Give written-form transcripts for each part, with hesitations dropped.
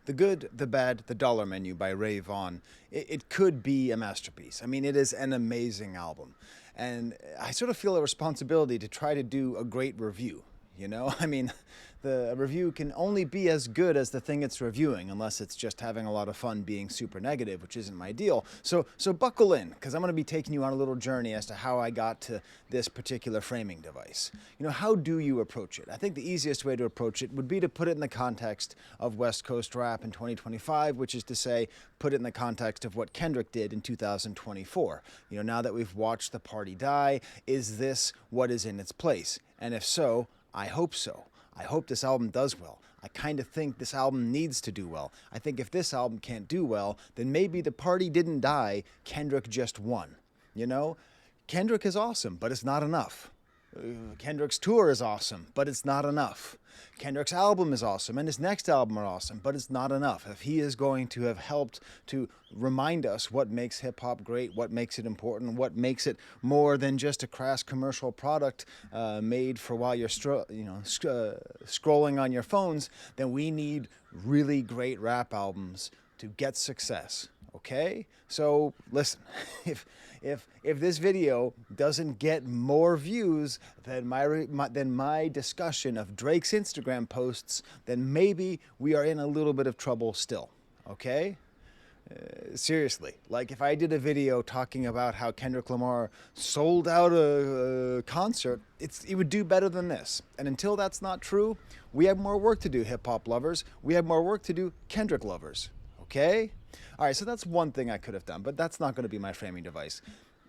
The Good, the Bad, the Dollar Menu by Vaughn. It could be a masterpiece. I mean, it is an amazing album. And I sort of feel a responsibility to try to do a great review. You know, I mean, the review can only be as good as the thing it's reviewing, unless it's just having a lot of fun being super negative, which isn't my deal. So buckle in, because I'm going to be taking you on a little journey as to how I got to this particular framing device. You know, how do you approach it? I think the easiest way to approach it would be to put it in the context of West Coast rap in 2025, which is to say, put it in the context of what Kendrick did in 2024. You know, now that we've watched the party die, is this what is in its place? And if so, I hope so. I hope this album does well. I kind of think this album needs to do well. I think if this album can't do well, then maybe the party didn't die, Kendrick just won. You know? Kendrick is awesome, but it's not enough. Kendrick's tour is awesome, but it's not enough. Kendrick's album is awesome, and his next album are awesome, but it's not enough. If he is going to have helped to remind us what makes hip-hop great, what makes it important, what makes it more than just a crass commercial product made for while you're scrolling on your phones, then we need really great rap albums to get success. Okay? So listen, if this video doesn't get more views than my discussion of Drake's Instagram posts, then maybe we are in a little bit of trouble still. Okay? Seriously, like if I did a video talking about how Kendrick Lamar sold out a concert, it would do better than this. And until that's not true, we have more work to do, hip-hop lovers. We have more work to do, Kendrick lovers. Okay? All right, so that's one thing I could have done, but that's not going to be my framing device.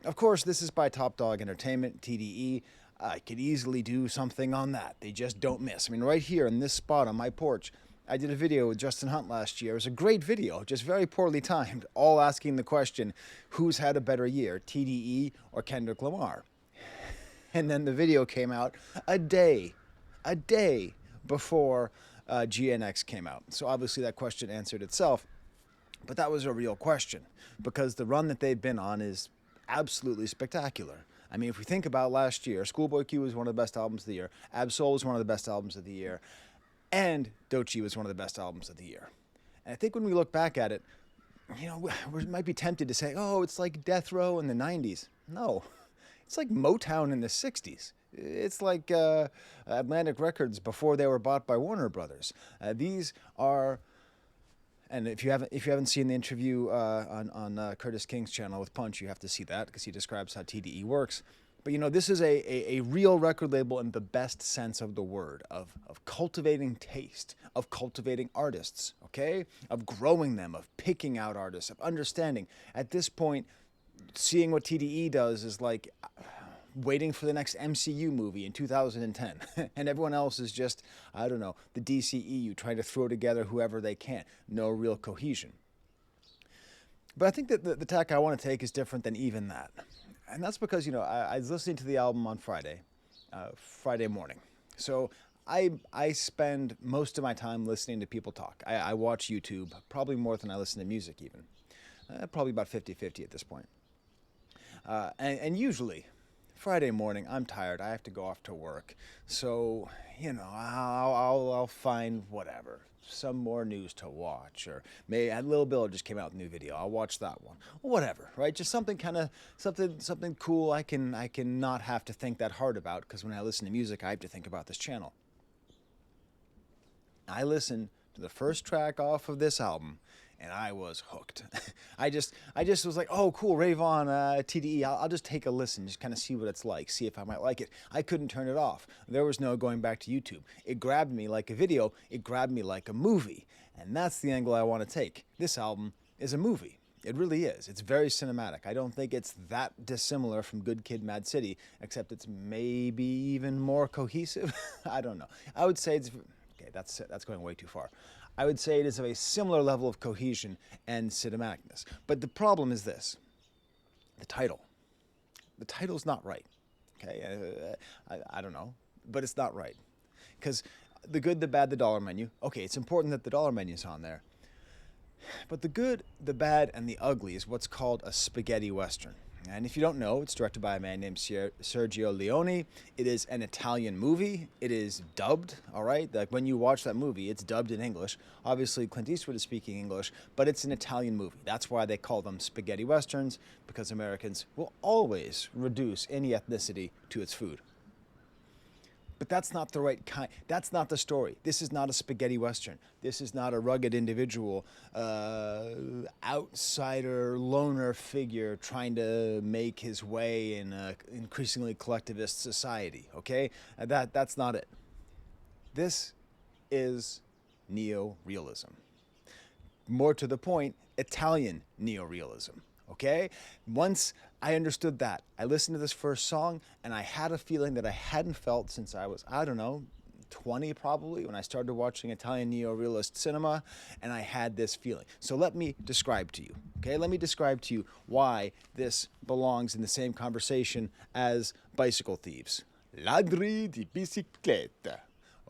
Of course, this is by Top Dog Entertainment, TDE. I could easily do something on that. They just don't miss. I mean, right here in this spot on my porch, I did a video with Justin Hunt last year. It was a great video, just very poorly timed, all asking the question, who's had a better year, TDE or Kendrick Lamar? And then the video came out a day before GNX came out. So obviously that question answered itself. But that was a real question, because the run that they've been on is absolutely spectacular. I mean, if we think about last year, Schoolboy Q was one of the best albums of the year, Ab-Soul was one of the best albums of the year, and Doechii was one of the best albums of the year. And I think when we look back at it, you know, we might be tempted to say, oh, it's like Death Row in the 90s. No, it's like Motown in the 60s. It's like Atlantic Records before they were bought by Warner Brothers. These are... And if you haven't seen the interview on Curtis King's channel with Punch, you have to see that, because he describes how TDE works. But you know, this is a real record label in the best sense of the word, of cultivating taste, of cultivating artists, okay? Of growing them, of picking out artists, of understanding. At this point, seeing what TDE does is like waiting for the next MCU movie in 2010. And everyone else is just, I don't know, the DCEU trying to throw together whoever they can. No real cohesion. But I think that the tack I want to take is different than even that. And that's because, you know, I was listening to the album on Friday morning. So I spend most of my time listening to people talk. I watch YouTube, probably more than I listen to music even. Probably about 50-50 at this point. And usually, Friday morning, I'm tired. I have to go off to work. So, you know, I'll find whatever, some more news to watch, or maybe Lil Bill just came out with a new video. I'll watch that one. Whatever, right? Just something something cool I can not have to think that hard about, because when I listen to music, I have to think about this channel. I listened to the first track off of this album, and I was hooked. I just was like, oh, cool, Vaughn, TDE, I'll just take a listen, just kind of see what it's like, see if I might like it. I couldn't turn it off. There was no going back to YouTube. It grabbed me like a video. It grabbed me like a movie. And that's the angle I want to take. This album is a movie. It really is. It's very cinematic. I don't think it's that dissimilar from Good Kid, Mad City, except it's maybe even more cohesive. I don't know. I would say it's... Okay, that's going way too far. I would say it is of a similar level of cohesion and cinematicness. But the problem is this. The title. The title's not right. Okay? I don't know. But it's not right. Because the good, the bad, the dollar menu. Okay, it's important that the dollar menu's on there. But the good, the bad, and the ugly is what's called a spaghetti western. And if you don't know, it's directed by a man named Sergio Leone. It is an Italian movie. It is dubbed, all right? Like when you watch that movie, it's dubbed in English. Obviously, Clint Eastwood is speaking English, but it's an Italian movie. That's why they call them spaghetti westerns, because Americans will always reduce any ethnicity to its food. But that's not the right kind. That's not the story. This is not a spaghetti western. This is not a rugged individual, outsider, loner figure trying to make his way in an increasingly collectivist society. Okay, that's not it. This is neorealism. More to the point, Italian neorealism. Okay? Once I understood that, I listened to this first song and I had a feeling that I hadn't felt since I was, I don't know, 20 probably, when I started watching Italian neorealist cinema, and I had this feeling. So let me describe to you, okay? Let me describe to you why this belongs in the same conversation as Bicycle Thieves. Ladri di bicicletta.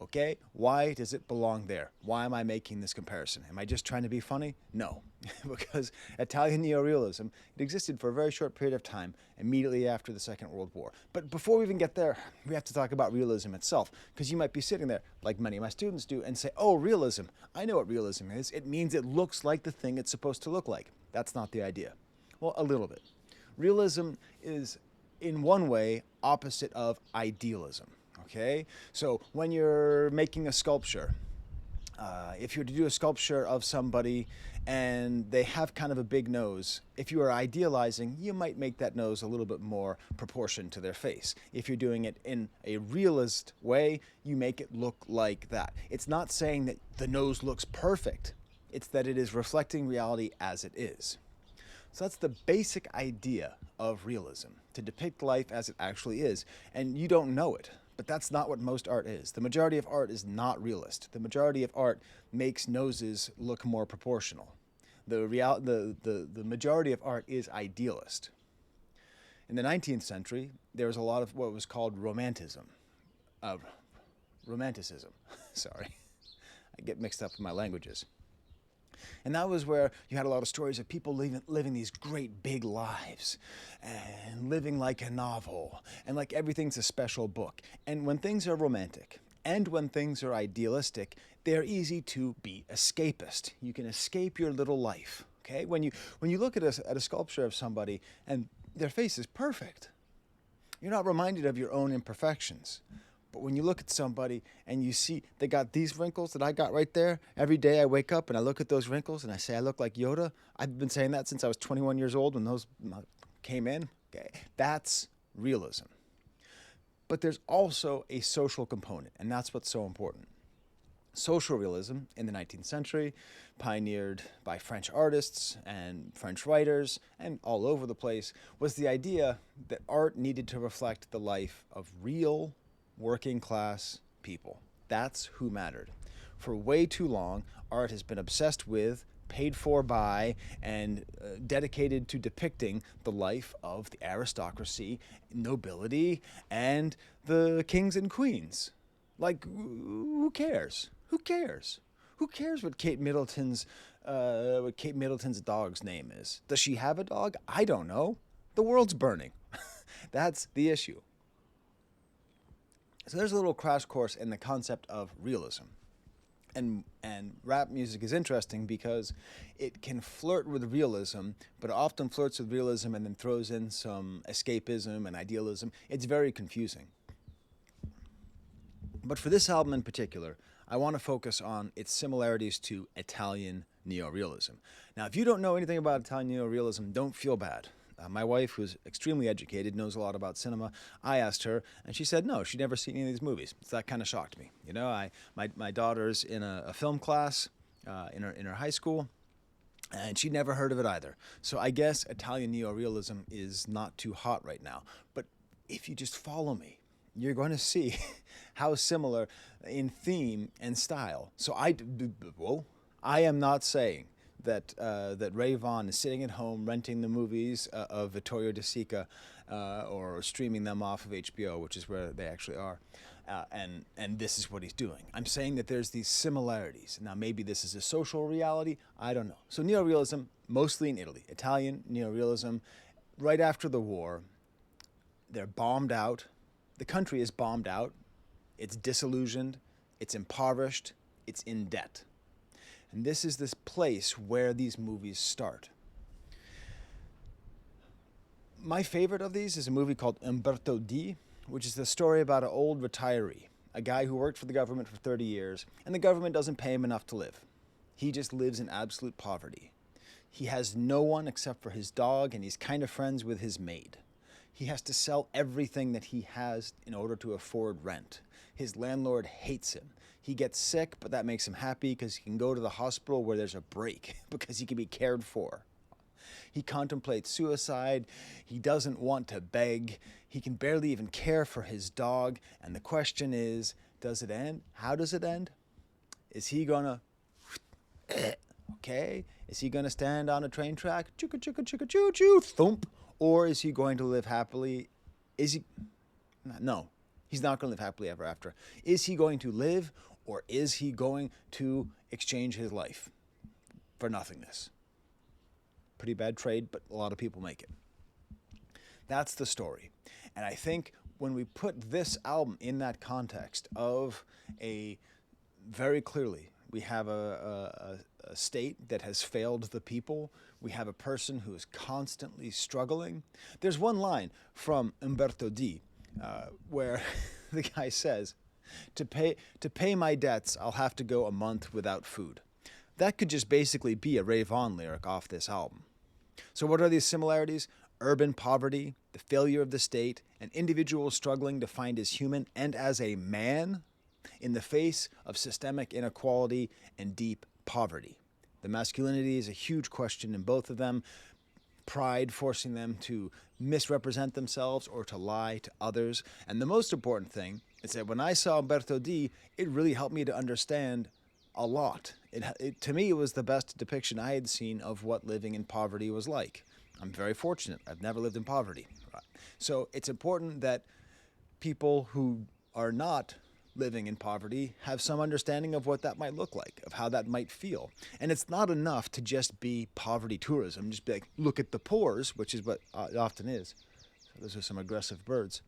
Okay, why does it belong there? Why am I making this comparison? Am I just trying to be funny? No, because Italian neorealism, it existed for a very short period of time, immediately after the Second World War. But before we even get there, we have to talk about realism itself, because you might be sitting there, like many of my students do, and say, oh, realism, I know what realism is. It means it looks like the thing it's supposed to look like. That's not the idea. Well, a little bit. Realism is, in one way, opposite of idealism. Okay, so when you're making a sculpture, if you're to do a sculpture of somebody and they have kind of a big nose, if you are idealizing, you might make that nose a little bit more proportioned to their face. If you're doing it in a realist way, you make it look like that. It's not saying that the nose looks perfect. It's that it is reflecting reality as it is. So that's the basic idea of realism, to depict life as it actually is, and you don't know it. But that's not what most art is. The majority of art is not realist. The majority of art makes noses look more proportional. The majority of art is idealist. In the 19th century, there was a lot of what was called romanticism. Sorry, I get mixed up in my languages. And that was where you had a lot of stories of people living these great big lives and living like a novel and like everything's a special book. And when things are romantic and when things are idealistic, they're easy to be escapist. You can escape your little life. Okay? When you look at a sculpture of somebody and their face is perfect, you're not reminded of your own imperfections. But when you look at somebody and you see they got these wrinkles that I got right there, every day I wake up and I look at those wrinkles and I say I look like Yoda. I've been saying that since I was 21 years old when those came in. Okay, that's realism. But there's also a social component, and that's what's so important. Social realism in the 19th century, pioneered by French artists and French writers and all over the place, was the idea that art needed to reflect the life of real working class people. That's who mattered. For way too long, art has been obsessed with, paid for by, and dedicated to depicting the life of the aristocracy, nobility, and the kings and queens. Like, who cares? Who cares? Who cares what Kate Middleton's dog's name is? Does she have a dog? I don't know. The world's burning. That's the issue. So there's a little crash course in the concept of realism. And rap music is interesting because it can flirt with realism, but it often flirts with realism and then throws in some escapism and idealism. It's very confusing. But for this album in particular, I want to focus on its similarities to Italian neorealism. Now, if you don't know anything about Italian neorealism, don't feel bad. My wife, who's extremely educated, knows a lot about cinema. I asked her, and she said no, she'd never seen any of these movies. So that kind of shocked me. You know, my daughter's in a film class in her high school, and she'd never heard of it either. So I guess Italian neorealism is not too hot right now. But if you just follow me, you're going to see how similar in theme and style. So I am not saying that Ray Vaughn is sitting at home renting the movies of Vittorio De Sica or streaming them off of HBO, which is where they actually are, and this is what he's doing. I'm saying that there's these similarities. Now, maybe this is a social reality. I don't know. So neorealism, mostly in Italy. Italian neorealism, right after the war, they're bombed out. The country is bombed out. It's disillusioned. It's impoverished. It's in debt. And this is this place where these movies start. My favorite of these is a movie called Umberto D, which is the story about an old retiree, a guy who worked for the government for 30 years, and the government doesn't pay him enough to live. He just lives in absolute poverty. He has no one except for his dog, and he's kind of friends with his maid. He has to sell everything that he has in order to afford rent. His landlord hates him. He gets sick, but that makes him happy because he can go to the hospital where there's a break, because he can be cared for. He contemplates suicide. He doesn't want to beg. He can barely even care for his dog. And the question is, does it end? How does it end? Is he going to, okay? Is he going to stand on a train track? Chicka, chicka, chicka, choo, choo, thump. Or is he going to live happily? Is he? No, he's not going to live happily ever after. Is he going to live, or is he going to exchange his life for nothingness? Pretty bad trade, but a lot of people make it. That's the story. And I think when we put this album in that context of a very clearly, we have a state that has failed the people. We have a person who is constantly struggling. There's one line from Umberto D where the guy says, to pay my debts, I'll have to go a month without food. That could just basically be a Ray Vaughn lyric off this album. So what are these similarities? Urban poverty, the failure of the state, an individual struggling to find his human and as a man in the face of systemic inequality and deep poverty. The masculinity is a huge question in both of them. Pride forcing them to misrepresent themselves or to lie to others. And the most important thing is that when I saw Umberto D, it really helped me to understand a lot. To me, it was the best depiction I had seen of what living in poverty was like. I'm very fortunate. I've never lived in poverty. So it's important that people who are not living in poverty have some understanding of what that might look like, of how that might feel. And it's not enough to just be poverty tourism, just be like, look at the pores, which is what it often is. So those are some aggressive birds.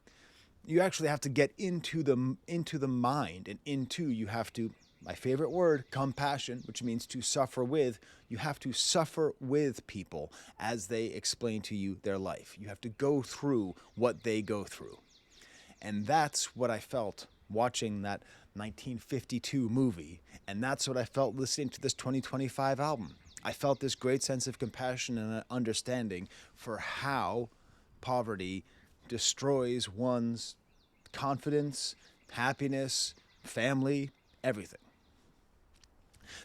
You actually have to get into the mind, and you have to, my favorite word, compassion, which means to suffer with. You have to suffer with people as they explain to you their life. You have to go through what they go through. And that's what I felt watching that 1952 movie. And that's what I felt listening to this 2025 album. I felt this great sense of compassion and understanding for how poverty destroys one's confidence, happiness, family, everything.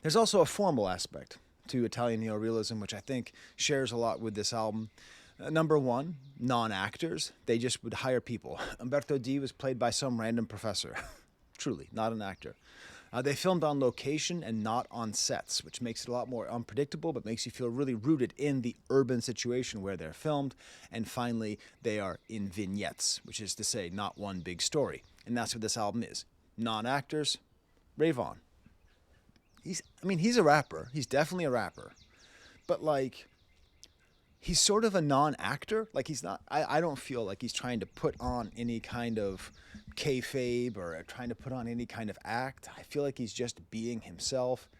There's also a formal aspect to Italian Neorealism, which I think shares a lot with this album. Number one, non-actors. They just would hire people. Umberto D was played by some random professor. Truly, not an actor. They filmed on location and not on sets, which makes it a lot more unpredictable, but makes you feel really rooted in the urban situation where they're filmed. And finally, they are in vignettes, which is to say, not one big story. And that's what this album is. Non-actors, Ray Vaughn. He's a rapper. He's definitely a rapper. But he's sort of a non-actor. He's not, I don't feel like he's trying to put on any kind of kayfabe or trying to put on any kind of act. I feel like he's just being himself.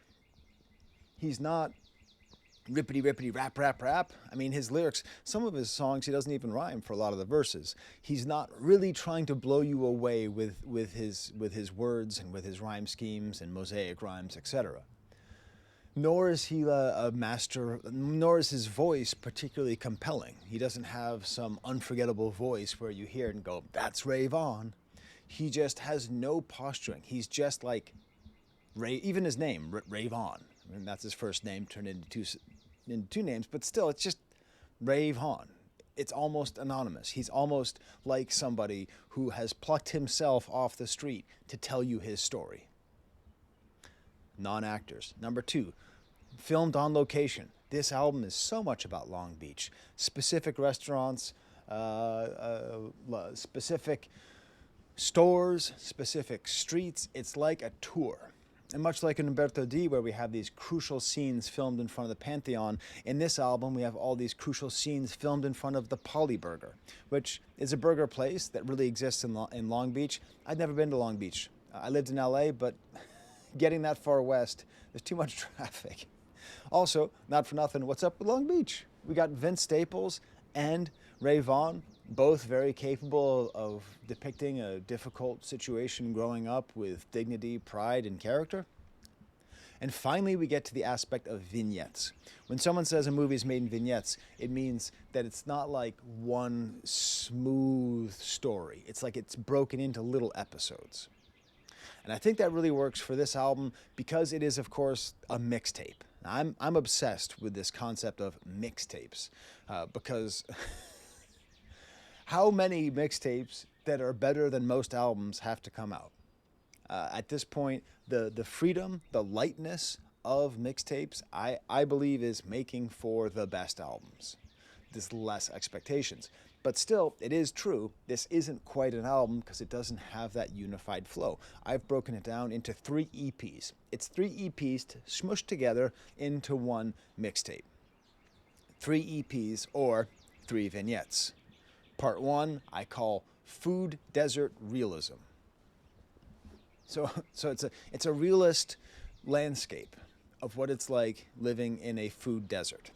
He's not rippity rap. His lyrics, some of his songs, he doesn't even rhyme for a lot of the verses. He's not really trying to blow you away with his words and with his rhyme schemes and mosaic rhymes, etc. Nor is he a master, nor is his voice particularly compelling. He doesn't have some unforgettable voice where you hear it and go, that's Ray Vaughn. He just has no posturing. He's just like Ray, even his name, Ray Vaughn. That's his first name turned into two names, but still, it's just Ray Vaughn. It's almost anonymous. He's almost like somebody who has plucked himself off the street to tell you his story. Non-actors. Number two, filmed on location. This album is so much about Long Beach. Specific restaurants, specific stores, specific streets. It's like a tour. And much like in Umberto D, where we have these crucial scenes filmed in front of the Pantheon, in this album we have all these crucial scenes filmed in front of the Polly Burger, which is a burger place that really exists in Long Beach. I've never been to Long Beach. I lived in LA, but getting that far west, there's too much traffic. Also, not for nothing, what's up with Long Beach? We got Vince Staples and Ray Vaughn, both very capable of depicting a difficult situation growing up with dignity, pride, and character. And finally, we get to the aspect of vignettes. When someone says a movie is made in vignettes, it means that it's not like one smooth story. It's like it's broken into little episodes. And I think that really works for this album because it is, of course, a mixtape. I'm obsessed with this concept of mixtapes because how many mixtapes that are better than most albums have to come out? At this point, the freedom, the lightness of mixtapes, I believe is making for the best albums. There's less expectations. But still, it is true, this isn't quite an album because it doesn't have that unified flow. I've broken it down into 3 EPs. It's 3 EPs smushed together into one mixtape. 3 EPs or 3 vignettes. Part 1 I call Food Desert Realism. So it's a realist landscape of what it's like living in a food desert.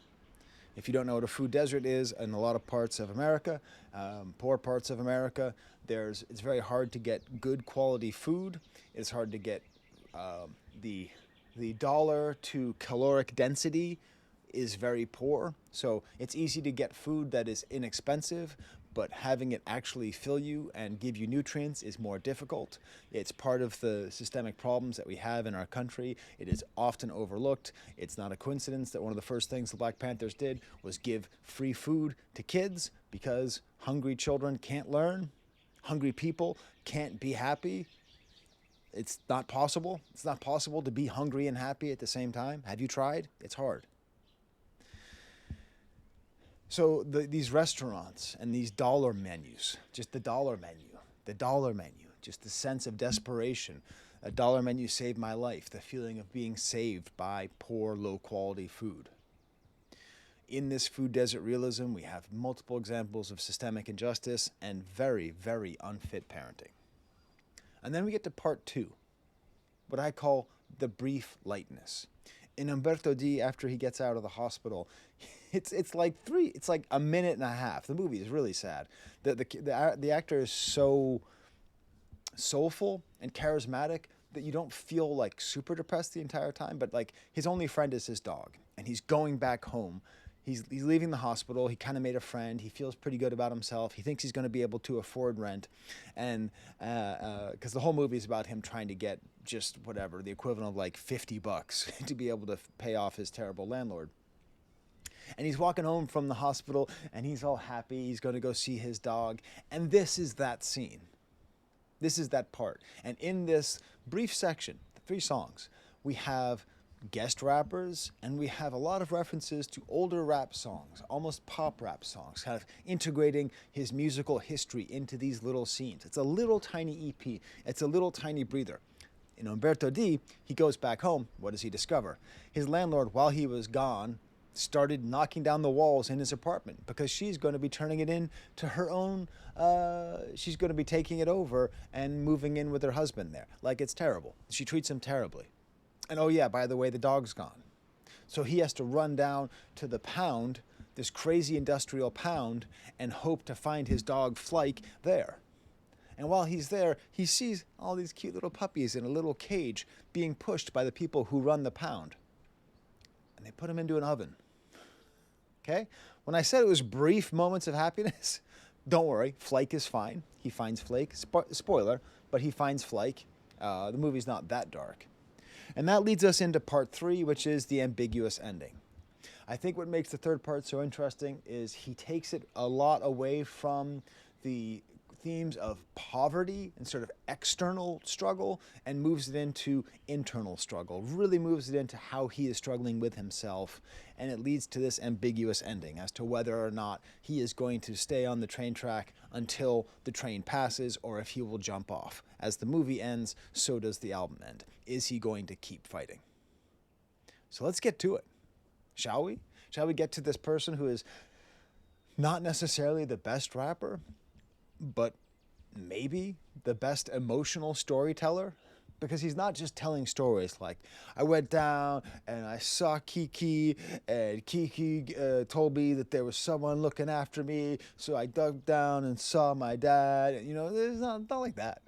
If you don't know what a food desert is, in a lot of parts of America, poor parts of America, it's very hard to get good quality food. It's hard to get the dollar to caloric density is very poor. So it's easy to get food that is inexpensive, but having it actually fill you and give you nutrients is more difficult. It's part of the systemic problems that we have in our country. It is often overlooked. It's not a coincidence that one of the first things the Black Panthers did was give free food to kids because hungry children can't learn. Hungry people can't be happy. It's not possible. It's not possible to be hungry and happy at the same time. Have you tried? It's hard. So these restaurants and these dollar menus, just the dollar menu, just the sense of desperation. A dollar menu saved my life, the feeling of being saved by poor, low-quality food. In this food desert realism, we have multiple examples of systemic injustice and very, very unfit parenting. And then we get to part 2, what I call the brief lightness. In Umberto D, after he gets out of the hospital, it's like a minute and a half. The movie is really sad. The actor is so soulful and charismatic that you don't feel like super depressed the entire time. But like his only friend is his dog, and he's going back home. He's leaving the hospital. He kind of made a friend. He feels pretty good about himself. He thinks he's going to be able to afford rent. And because the whole movie is about him trying to get just whatever, the equivalent of like $50 to be able to pay off his terrible landlord. And he's walking home from the hospital and he's all happy. He's going to go see his dog. And this is that scene. This is that part. And in this brief section, the 3 songs, we have guest rappers, and we have a lot of references to older rap songs, almost pop rap songs, kind of integrating his musical history into these little scenes. It's a little tiny EP. It's a little tiny breather. In Umberto D, he goes back home. What does he discover? His landlord, while he was gone, started knocking down the walls in his apartment because she's going to be turning it into her own, she's going to be taking it over and moving in with her husband there. Like, it's terrible. She treats him terribly. And oh yeah, by the way, the dog's gone. So he has to run down to the pound, this crazy industrial pound, and hope to find his dog Flake there. And while he's there, he sees all these cute little puppies in a little cage being pushed by the people who run the pound. And they put him into an oven. Okay? When I said it was brief moments of happiness, don't worry, Flake is fine. He finds Flake. Spoiler, but he finds Flake. The movie's not that dark. And that leads us into part 3, which is the ambiguous ending. I think what makes the third part so interesting is he takes it a lot away from the themes of poverty and sort of external struggle and moves it into internal struggle, really moves it into how he is struggling with himself. And it leads to this ambiguous ending as to whether or not he is going to stay on the train track until the train passes or if he will jump off. As the movie ends, so does the album end. Is he going to keep fighting? So let's get to it, shall we? Shall we get to this person who is not necessarily the best rapper, but maybe the best emotional storyteller? Because he's not just telling stories like, I went down and I saw Kiki, and Kiki told me that there was someone looking after me, so I dug down and saw my dad. You know, it's not like that.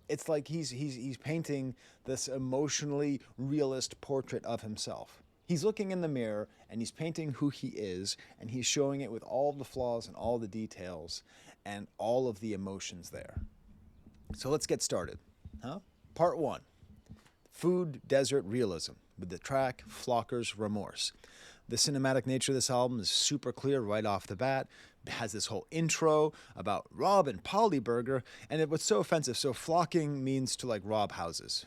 It's like he's painting this emotionally realist portrait of himself. He's looking in the mirror and he's painting who he is, and he's showing it with all the flaws and all the details and all of the emotions there. So let's get started. Part 1, Food Desert Realism, with the track Flocker's Remorse. The cinematic nature of this album is super clear right off the bat. It has this whole intro about Rob and Polly Burger, and what's so offensive, so flocking means to like rob houses.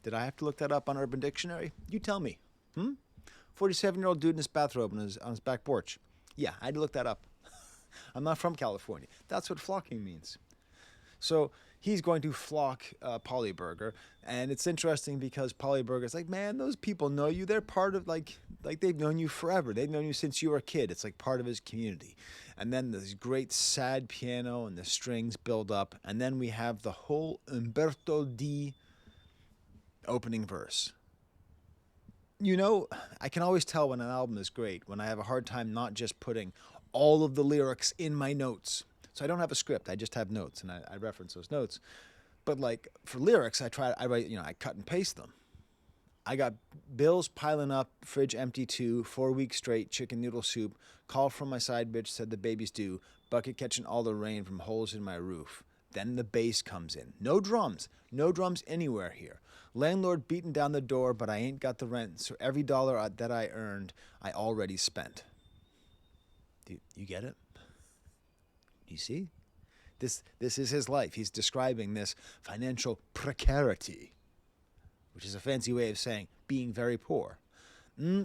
Did I have to look that up on Urban Dictionary? You tell me. 47-year-old dude in his bathrobe on his back porch. Yeah, I had to look that up. I'm not from California. That's what flocking means. So he's going to flock Polly Burger, and it's interesting because Polly Burger's like, man, those people know you. They're part of, like they've known you forever. They've known you since you were a kid. It's like part of his community. And then this great sad piano and the strings build up, and then we have the whole Umberto D opening verse. You know, I can always tell when an album is great, when I have a hard time not just putting all of the lyrics in my notes. So I don't have a script, I just have notes, and I reference those notes. But like for lyrics, I write, I cut and paste them. I got bills piling up, fridge empty too, 4 weeks straight, chicken noodle soup, call from my side bitch, said the baby's due, bucket catching all the rain from holes in my roof. Then the bass comes in. No drums anywhere here. Landlord beating down the door, but I ain't got the rent, so every dollar that I earned, I already spent. Do you get it? You see? This is his life. He's describing this financial precarity, which is a fancy way of saying being very poor.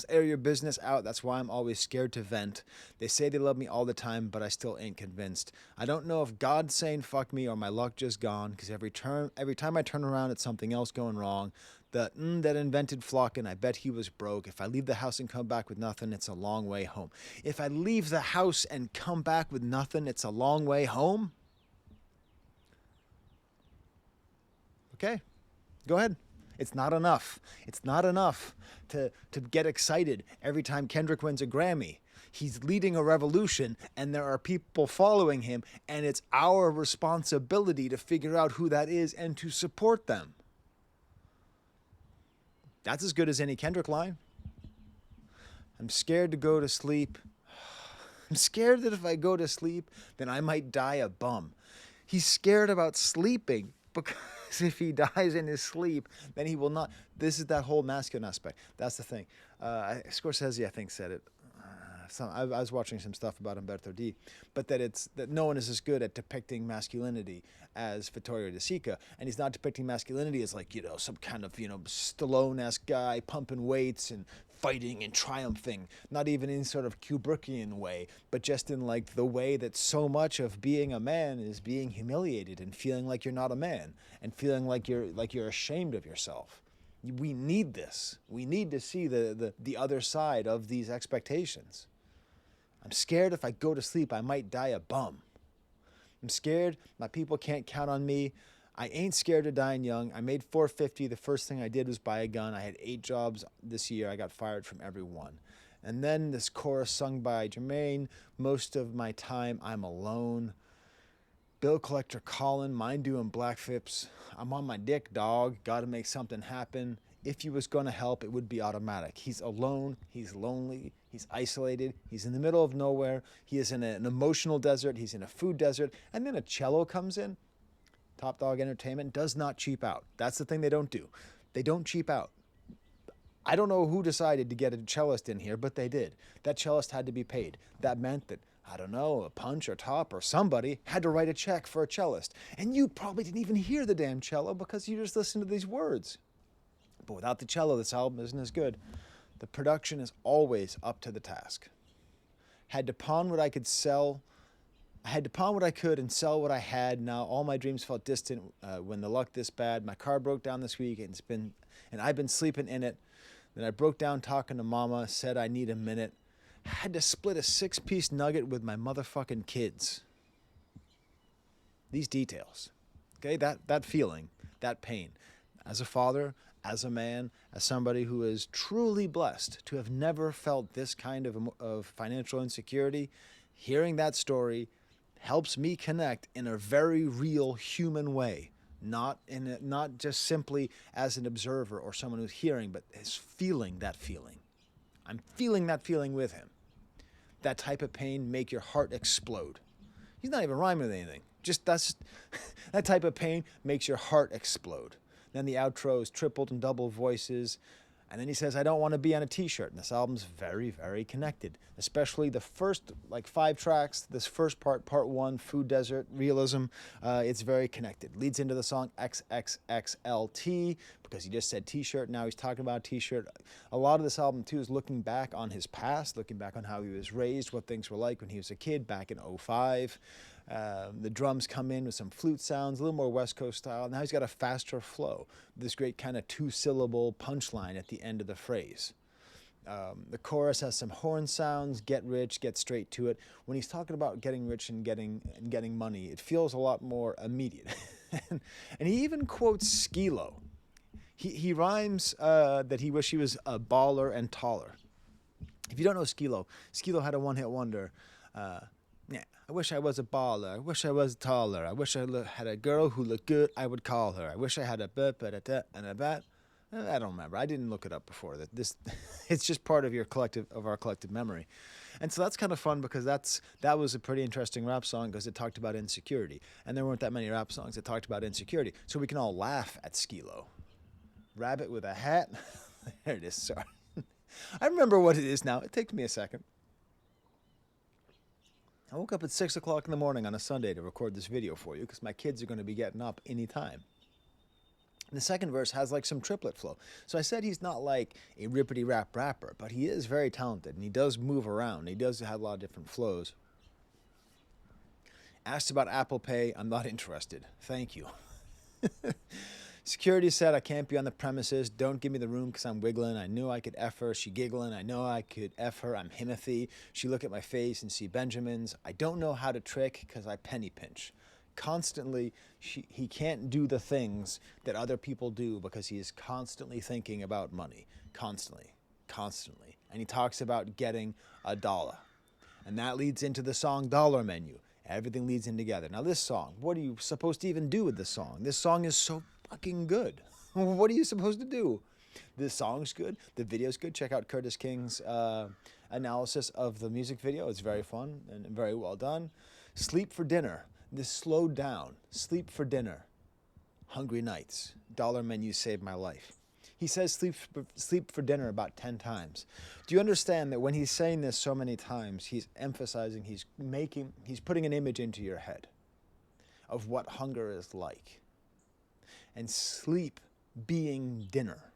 Air your business out, that's why I'm always scared to vent. They say they love me all the time, but I still ain't convinced. I don't know if God's saying fuck me or my luck just gone, because every time I turn around, it's something else going wrong. That invented flocking, I bet he was broke. If I leave the house and come back with nothing, it's a long way home. If I leave the house and come back with nothing, it's a long way home? Okay, go ahead. It's not enough. It's not enough to get excited every time Kendrick wins a Grammy. He's leading a revolution, and there are people following him, and it's our responsibility to figure out who that is and to support them. That's as good as any Kendrick line. I'm scared to go to sleep. I'm scared that if I go to sleep, then I might die a bum. He's scared about sleeping because if he dies in his sleep, then he will not. This is that whole masculine aspect. That's the thing. Scorsese, I think, said it. I was watching some stuff about Umberto D, but that no one is as good at depicting masculinity as Vittorio De Sica, and he's not depicting masculinity as like, some kind of, Stallone-esque guy pumping weights and fighting and triumphing, not even in sort of Kubrickian way, but just in like the way that so much of being a man is being humiliated and feeling like you're not a man and feeling like you're ashamed of yourself. We need this. We need to see the other side of these expectations. I'm scared if I go to sleep, I might die a bum. I'm scared my people can't count on me. I ain't scared of dying young. I made $450. The first thing I did was buy a gun. I had 8 jobs this year. I got fired from every one. And then this chorus sung by Jermaine. Most of my time, I'm alone. Bill collector calling, mine doing black flips. I'm on my dick, dog. Gotta make something happen. If he was gonna help, it would be automatic. He's alone. He's lonely. He's isolated. He's in the middle of nowhere. He is in an emotional desert. He's in a food desert. And then a cello comes in. Top Dog Entertainment does not cheap out. That's the thing they don't do. They don't cheap out. I don't know who decided to get a cellist in here, but they did. That cellist had to be paid. That meant that I don't know, a Punch or Top or somebody had to write a check for a cellist. And you probably didn't even hear the damn cello because you just listened to these words. But without the cello, this album isn't as good. The production is always up to the task. Had to pawn what I could sell. I had to pawn what I could and sell what I had. Now all my dreams felt distant when the luck this bad. My car broke down this week and I've been sleeping in it. Then I broke down talking to Mama, said I need a minute. Had to split a 6-piece nugget with my motherfucking kids. These details, okay, that feeling, that pain. As a father, as a man, as somebody who is truly blessed to have never felt this kind of financial insecurity, hearing that story helps me connect in a very real human way. Not just simply as an observer or someone who's hearing, but is feeling that feeling. I'm feeling that feeling with him. That type of pain make your heart explode. He's not even rhyming with anything. Just that type of pain makes your heart explode. Then the outro is tripled and double voices. And then he says, I don't want to be on a t-shirt. And this album's very, very connected. Especially the first 5 tracks, this first part 1, Food Desert, Realism, it's very connected. Leads into the song XXXLT, because he just said t-shirt, now he's talking about t-shirt. A lot of this album, too, is looking back on his past, looking back on how he was raised, what things were like when he was a kid back in '05. The drums come in with some flute sounds, a little more West Coast style. Now he's got a faster flow, this great kind of 2-syllable punchline at the end of the phrase. The chorus has some horn sounds, get rich, get straight to it. When he's talking about getting rich and getting money, it feels a lot more immediate. And he even quotes Skilo. He rhymes that he wished he was a baller and taller. If you don't know Skilo had a one-hit wonder. Yeah, I wish I was a baller. I wish I was taller. I wish I had a girl who looked good. I would call her. I wish I had a but and a bat. I don't remember. I didn't look it up before. It's just part of our collective memory, and so that's kind of fun because that was a pretty interesting rap song because it talked about insecurity, and there weren't that many rap songs that talked about insecurity, so we can all laugh at Skilo. Rabbit with a hat. There it is. Sorry, I remember what it is now. It takes me a second. I woke up at 6 o'clock in the morning on a Sunday to record this video for you because my kids are going to be getting up anytime. The second verse has like some triplet flow. So I said he's not like a rippity rap rapper, but he is very talented and he does move around. He does have a lot of different flows. Asked about Apple Pay. I'm not interested. Thank you. Security said I can't be on the premises. Don't give me the room because I'm wiggling. I knew I could F her. She giggling. I know I could F her. I'm Himothy. She look at my face and see Benjamins. I don't know how to trick because I penny pinch. Constantly, he can't do the things that other people do because he is constantly thinking about money. Constantly. And he talks about getting $1. And that leads into the song Dollar Menu. Everything leads in together. Now this song, what are you supposed to even do with this song? This song is so fucking good. What are you supposed to do? This song's good. The video's good. Check out Curtis King's analysis of the music video. It's very fun and very well done. Sleep for dinner. This slowed down. Sleep for dinner. Hungry nights. Dollar Menu saved my life. He says sleep for dinner about 10 times. Do you understand that when he's saying this so many times, he's emphasizing, he's putting an image into your head of what hunger is like. And sleep being dinner.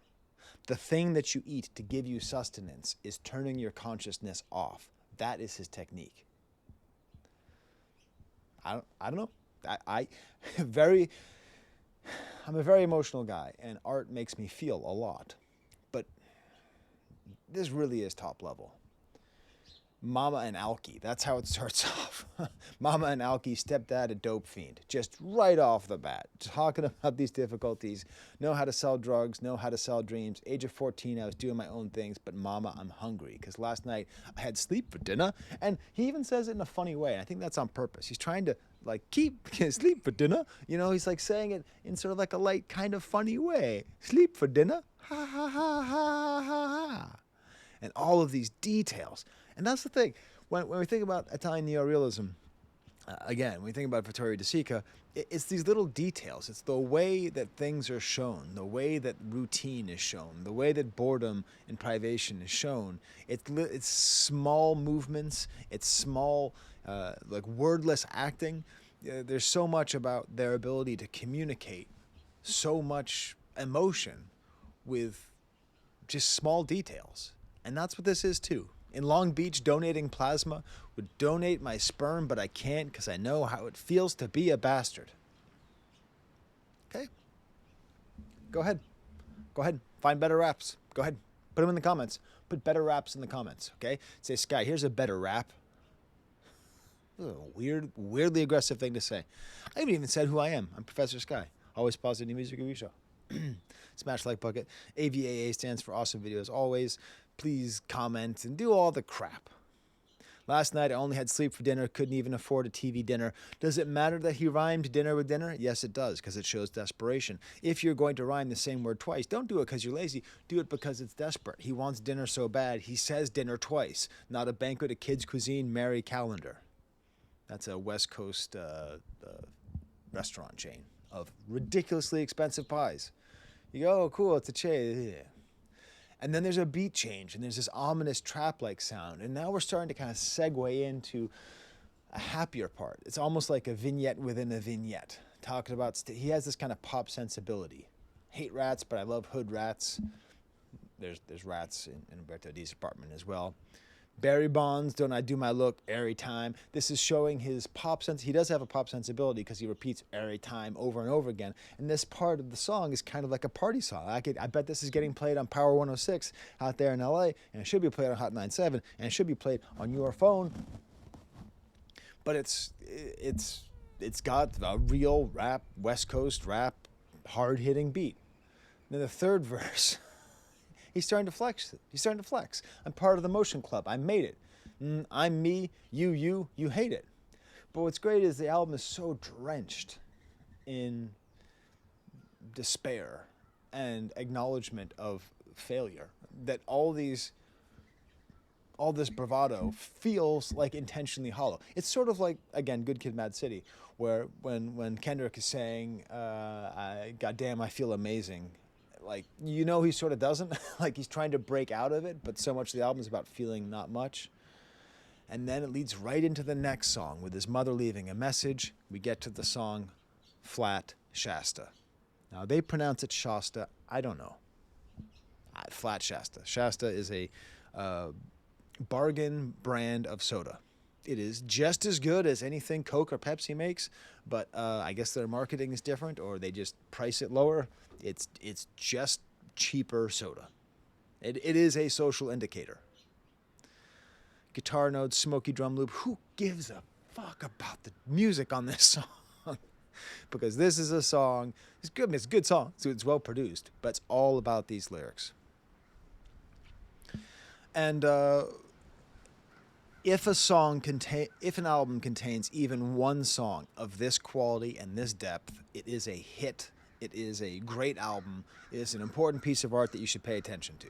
The thing that you eat to give you sustenance is turning your consciousness off. That is his technique. I don't know. I'm a very emotional guy, and art makes me feel a lot. But this really is top level. Mama and Alkey, that's how it starts off. Mama and Alkey, stepdad, a dope fiend. Just right off the bat, talking about these difficulties. Know how to sell drugs, know how to sell dreams. Age of 14, I was doing my own things, but mama, I'm hungry. Because last night, I had sleep for dinner. And he even says it in a funny way. And I think that's on purpose. He's trying to, keep sleep for dinner. You know, he's saying it in sort of like a light, kind of funny way. Sleep for dinner? Ha, ha, ha, ha, ha, ha. And all of these details. And that's the thing. When we think about Italian Neorealism, Again, when you think about Vittorio De Sica, it's these little details. It's the way that things are shown, the way that routine is shown, the way that boredom and privation is shown. It's small movements. It's small, like wordless acting. There's so much about their ability to communicate so much emotion with just small details. And that's what this is too. In Long Beach, donating plasma would donate my sperm, but I can't because I know how it feels to be a bastard. Okay? Go ahead. Go ahead. Find better raps. Go ahead. Put them in the comments. Put better raps in the comments, okay? Say, Skye, here's a better rap. This is a weirdly aggressive thing to say. I haven't even said who I am. I'm Professor Skye. Always positive new music review show. Smash like bucket. AVAA stands for awesome videos always. Please comment and do all the crap. Last night I only had sleep for dinner, couldn't even afford a TV dinner. Does it matter that he rhymed dinner with dinner? Yes, it does, because it shows desperation. If you're going to rhyme the same word twice, don't do it because you're lazy. Do it because it's desperate. He wants dinner so bad, he says dinner twice. Not a banquet, a kid's cuisine, merry calendar. That's a West Coast restaurant chain of ridiculously expensive pies. You go, oh, cool, it's a chain. And then there's a beat change, and there's this ominous trap-like sound. And now we're starting to kind of segue into a happier part. It's almost like a vignette within a vignette. Talking about, he has this kind of pop sensibility. Hate rats, but I love hood rats. There's rats in Umberto D's apartment as well. Barry Bonds, don't I do my look every time. This is showing his pop sense. He does have a pop sensibility because he repeats every time over and over again. And this part of the song is kind of like a party song. I bet this is getting played on Power 106 out there in LA, and it should be played on Hot 97, and it should be played on your phone. But it's got a real rap, West Coast rap, hard-hitting beat. Then the third verse. He's starting to flex. He's starting to flex. I'm part of the motion club. I made it. I'm me. You hate it. But what's great is the album is so drenched in despair and acknowledgement of failure that all this bravado feels like intentionally hollow. It's sort of like, again, Good Kid, Mad City, where when Kendrick is saying, "Goddamn, I feel amazing." Like, you know, he sort of doesn't. Like, he's trying to break out of it, but so much of the album is about feeling not much. And then it leads right into the next song with his mother leaving a message. We get to the song Flat Shasta. Now, they pronounce it Shasta. I don't know. Flat Shasta. Shasta is a bargain brand of soda. It is just as good as anything Coke or Pepsi makes, but I guess their marketing is different, or they just price it lower. It's just cheaper soda. It is a social indicator. Guitar notes, smoky drum loop. Who gives a fuck about the music on this song? Because this is a song. It's good. It's a good song. So it's well produced, but it's all about these lyrics. And if an album contains even one song of this quality and this depth, it is a hit. It is a great album. It is an important piece of art that you should pay attention to.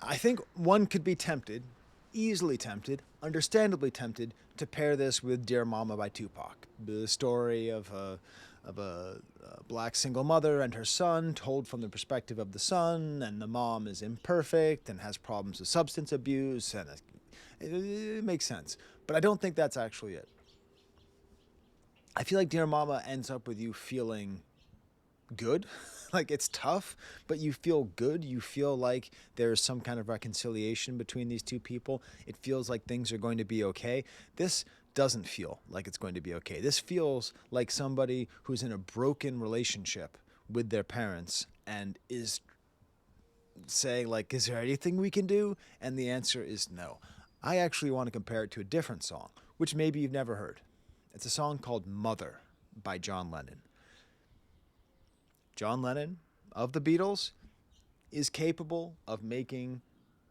I think one could be tempted, easily tempted, understandably tempted, to pair this with Dear Mama by Tupac. The story of a black single mother and her son, told from the perspective of the son, and the mom is imperfect and has problems with substance abuse, and it makes sense. But I don't think that's actually it. I feel like Dear Mama ends up with you feeling good. Like, it's tough, but you feel good. You feel like there's some kind of reconciliation between these two people. It feels like things are going to be okay. This doesn't feel like it's going to be okay. This feels like somebody who's in a broken relationship with their parents and is saying, like, is there anything we can do? And the answer is no. I actually want to compare it to a different song, which maybe you've never heard. It's a song called Mother by John Lennon. John Lennon, of the Beatles, is capable of making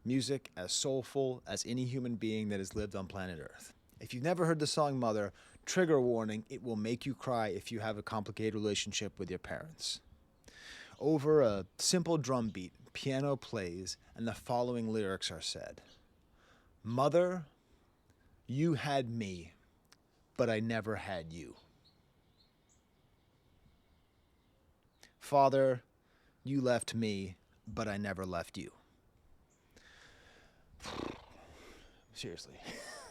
music as soulful as any human being that has lived on planet Earth. If you've never heard the song Mother, trigger warning, it will make you cry if you have a complicated relationship with your parents. Over a simple drum beat, piano plays, and the following lyrics are said. Mother, you had me. but I never had you. Father, you left me, but I never left you. Seriously.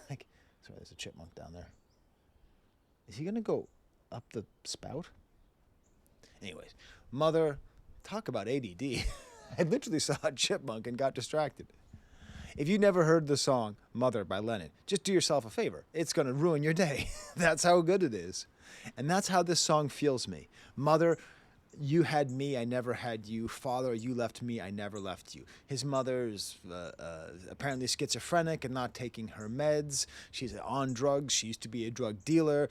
Like, sorry, there's a chipmunk down there. Is he going to go up the spout? Anyways, mother, talk about ADD. I literally saw a chipmunk and got distracted. If you never heard the song Mother by Lennon, just do yourself a favor. It's going to ruin your day. That's how good it is. And that's how this song feels me. Mother, you had me, I never had you. Father, you left me, I never left you. His mother is apparently schizophrenic and not taking her meds. She's on drugs. She used to be a drug dealer.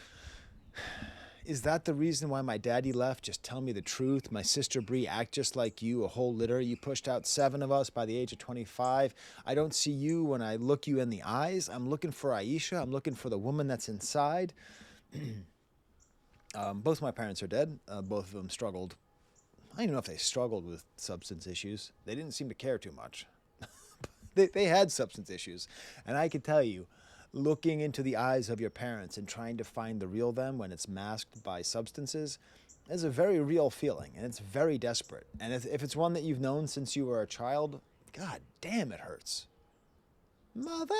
Is that the reason why my daddy left? Just tell me the truth. My sister Bree act just like you, a whole litter. You pushed out 7 of us by the age of 25. I don't see you when I look you in the eyes. I'm looking for Aisha. I'm looking for the woman that's inside. Both my parents are dead. Both of them struggled. I don't even know if they struggled with substance issues. They didn't seem to care too much. They had substance issues. And I can tell you, looking into the eyes of your parents and trying to find the real them when it's masked by substances is a very real feeling, and it's very desperate. And if it's one that you've known since you were a child, god damn, it hurts. Mother,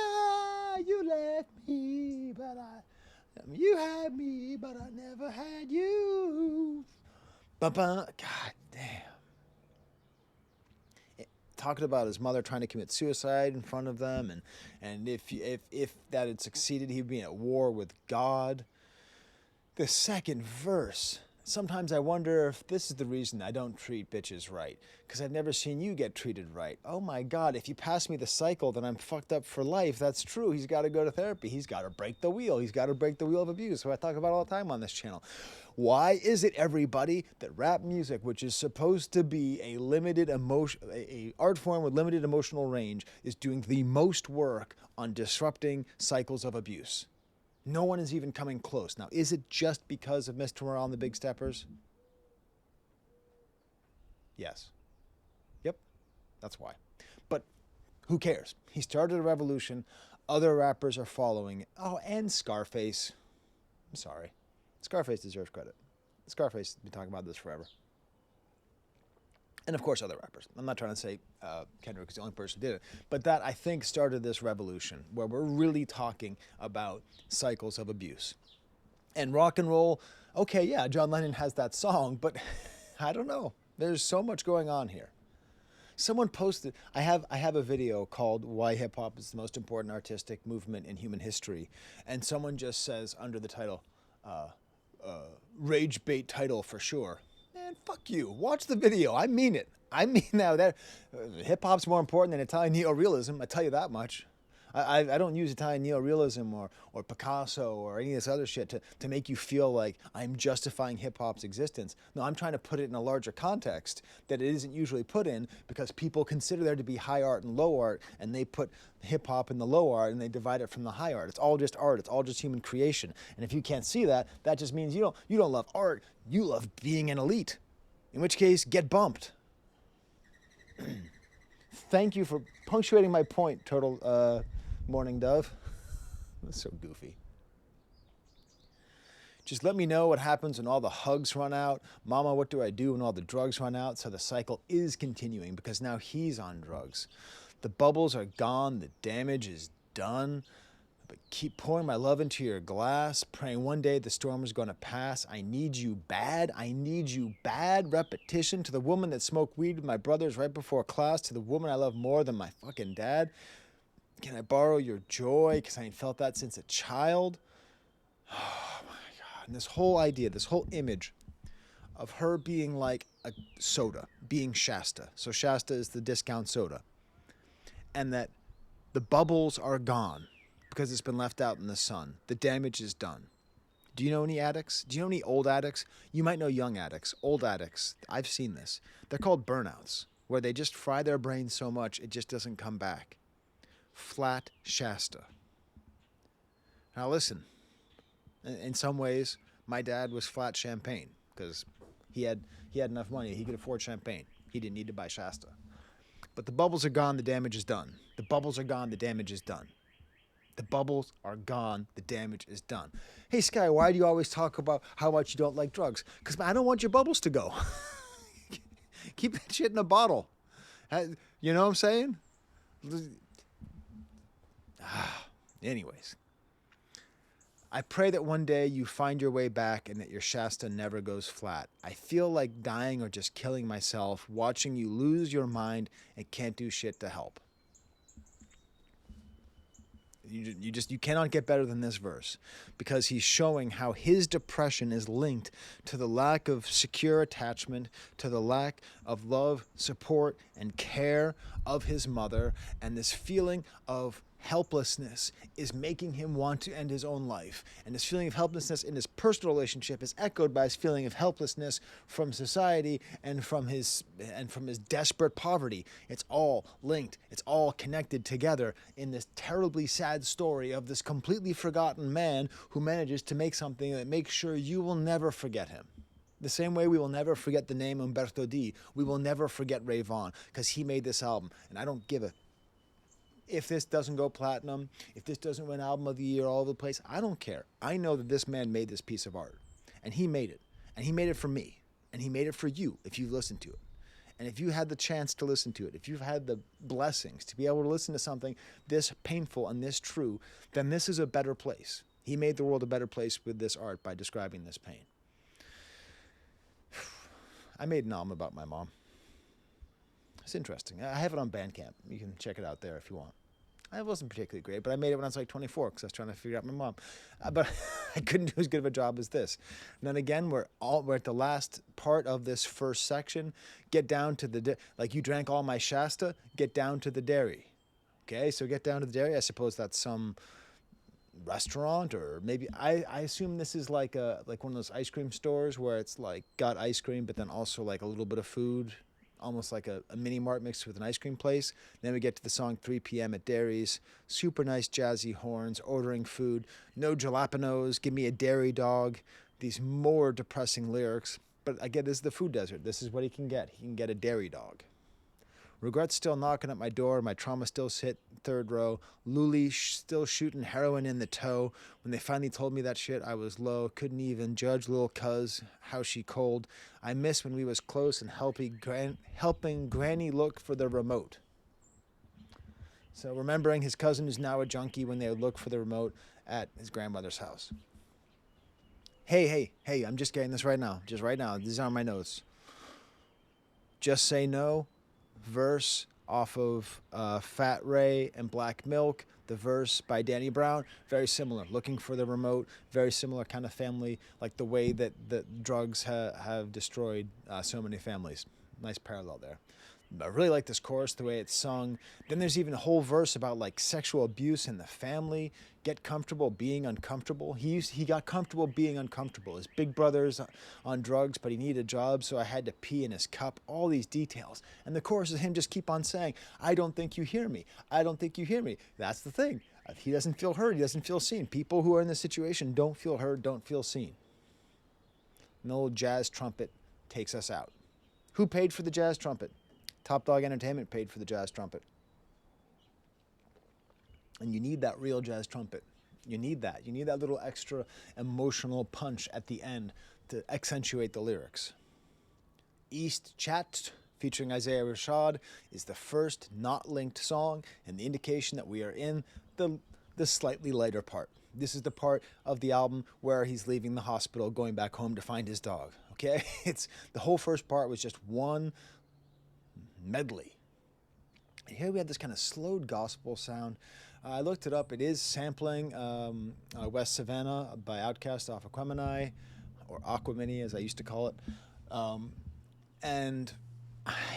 you left me, but you had me, but I never had you. God damn. Talking about his mother trying to commit suicide in front of them, and if that had succeeded, he'd be at war with God. The second verse. Sometimes I wonder if this is the reason I don't treat bitches right, because I've never seen you get treated right. Oh my God, if you pass me the cycle, then I'm fucked up for life. That's true. He's got to go to therapy. He's got to break the wheel. He's got to break the wheel of abuse, who I talk about all the time on this channel. Why is it, everybody, that rap music, which is supposed to be a limited emotion, a art form with limited emotional range, is doing the most work on disrupting cycles of abuse? No one is even coming close. Now, is it just because of Mr. Morale and the Big Steppers? Yes. Yep, that's why. But who cares? He started a revolution. Other rappers are following. Oh, and Scarface. I'm sorry. Scarface deserves credit. Scarface has been talking about this forever. And of course, other rappers. I'm not trying to say Kendrick is the only person who did it. But that, I think, started this revolution where we're really talking about cycles of abuse. And rock and roll, okay, yeah, John Lennon has that song, but I don't know. There's so much going on here. Someone posted, I have a video called Why Hip Hop is the Most Important Artistic Movement in Human History. And someone just says under the title, rage bait title for sure. Man, fuck you. Watch the video. I mean it. I mean that hip-hop's more important than Italian Neorealism. I tell you that much. I don't use Italian Neorealism or Picasso or any of this other shit to make you feel like I'm justifying hip-hop's existence. No, I'm trying to put it in a larger context that it isn't usually put in, because people consider there to be high art and low art, and they put hip-hop in the low art and they divide it from the high art. It's all just art. It's all just human creation. And if you can't see that, that just means you don't love art. You love being an elite. In which case, get bumped. Thank you for punctuating my point, Turtle Morning Dove. That's so goofy. Just let me know what happens when all the hugs run out. Mama, what do I do when all the drugs run out? So the cycle is continuing, because now he's on drugs. The bubbles are gone. The damage is done. But keep pouring my love into your glass, praying one day the storm is going to pass. I need you bad. I need you bad. Repetition to the woman that smoked weed with my brothers right before class, to the woman I love more than my fucking dad. Can I borrow your joy? Because I ain't felt that since a child. Oh my God. And this whole idea, this whole image of her being like a soda, being Shasta. So Shasta is the discount soda. And that the bubbles are gone because it's been left out in the sun. The damage is done. Do you know any addicts? Do you know any old addicts? You might know young addicts, old addicts. I've seen this. They're called burnouts, where they just fry their brain so much it just doesn't come back. Flat Shasta. Now listen, in some ways, my dad was flat champagne, because he had enough money. He could afford champagne. He didn't need to buy Shasta. But the bubbles are gone, the damage is done. The bubbles are gone, the damage is done. The bubbles are gone. The damage is done. Hey, Skye, why do you always talk about how much you don't like drugs? Because I don't want your bubbles to go. Keep that shit in a bottle. You know what I'm saying? Anyways, I pray that one day you find your way back and that your Shasta never goes flat. I feel like dying or just killing myself, watching you lose your mind and can't do shit to help. You cannot get better than this verse, because he's showing how his depression is linked to the lack of secure attachment, to the lack of love, support, and care of his mother, and this feeling of helplessness is making him want to end his own life. And this feeling of helplessness in his personal relationship is echoed by his feeling of helplessness from society and from his desperate poverty. It's all linked. It's all connected together in this terribly sad story of this completely forgotten man who manages to make something that makes sure you will never forget him. The same way we will never forget the name Umberto D, we will never forget Ray Vaughn, because he made this album. And I don't give a if this doesn't go platinum, if this doesn't win album of the year all over the place, I don't care. I know that this man made this piece of art, and he made it. And he made it for me, and he made it for you if you've listened to it. And if you had the chance to listen to it, if you've had the blessings to be able to listen to something this painful and this true, then this is a better place. He made the world a better place with this art by describing this pain. I made an album about my mom. It's interesting. I have it on Bandcamp. You can check it out there if you want. It wasn't particularly great, but I made it when I was like 24 because I was trying to figure out my mom. But I couldn't do as good of a job as this. And then again, we're at the last part of this first section. Get down to like you drank all my Shasta, get down to the dairy. Okay, so get down to the dairy. I suppose that's some restaurant, or maybe I assume this is like one of those ice cream stores where it's like got ice cream, but then also like a little bit of food. Almost like a mini mart mixed with an ice cream place. Then we get to the song 3 p.m. at Dairies. Super nice jazzy horns, ordering food. No jalapenos, give me a dairy dog. These more depressing lyrics. But again, this is the food desert. This is what he can get. He can get a dairy dog. Regrets still knocking at my door. My trauma still hit third row. Luli still shooting heroin in the toe. When they finally told me that shit, I was low. Couldn't even judge little cuz, how she cold. I miss when we was close and helping Granny look for the remote. So remembering his cousin who's now a junkie when they would look for the remote at his grandmother's house. Hey, I'm just getting this right now. Just right now. These are my notes. Just Say No. Verse off of Fat Ray and Black Milk. The verse by Danny Brown, very similar. Looking for the remote, very similar kind of family, like the way that the drugs have destroyed so many families. Nice parallel there. I really like this chorus, the way it's sung. Then there's even a whole verse about like sexual abuse in the family. Get comfortable being uncomfortable. He got comfortable being uncomfortable. His big brother's on drugs, but he needed a job, so I had to pee in his cup. All these details. And the chorus is him just keep on saying, I don't think you hear me. I don't think you hear me. That's the thing. He doesn't feel heard. He doesn't feel seen. People who are in this situation don't feel heard, don't feel seen. An old jazz trumpet takes us out. Who paid for the jazz trumpet? Top Dog Entertainment paid for the jazz trumpet. And you need that real jazz trumpet. You need that. You need that little extra emotional punch at the end to accentuate the lyrics. East Chat, featuring Isaiah Rashad, is the first not linked song and the indication that we are in the slightly lighter part. This is the part of the album where he's leaving the hospital, going back home to find his dog. Okay? It's the whole first part was just one medley. Here we have this kind of slowed gospel sound. I looked it up. It is sampling West Savannah by Outkast off Aquemini, or Aquamini as I used to call it. And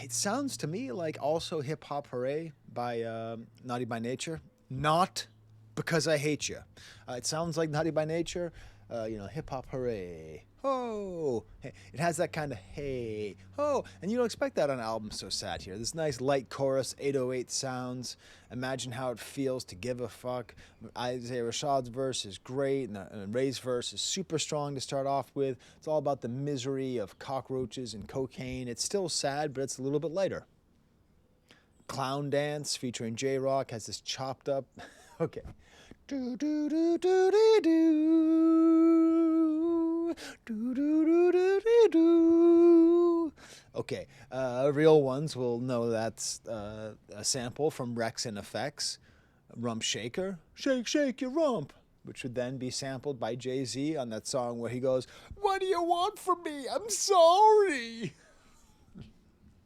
it sounds to me like also Hip Hop Hooray by Naughty by Nature. Not because I hate you. It sounds like Naughty by Nature, Hip Hop Hooray. Oh, hey, it has that kind of hey, oh, and you don't expect that on an album so sad here. This nice light chorus, 808 sounds. Imagine how it feels to give a fuck. Isaiah Rashad's verse is great, and Ray's verse is super strong to start off with. It's all about the misery of cockroaches and cocaine. It's still sad, but it's a little bit lighter. Clown Dance featuring J-Rock has this chopped up, okay. Do do do do do do do do do do do. Okay, real ones will know that's a sample from Rex and Effects, Rump Shaker, Shake Shake Your Rump, which would then be sampled by Jay-Z on that song where he goes, "What do you want from me? I'm sorry."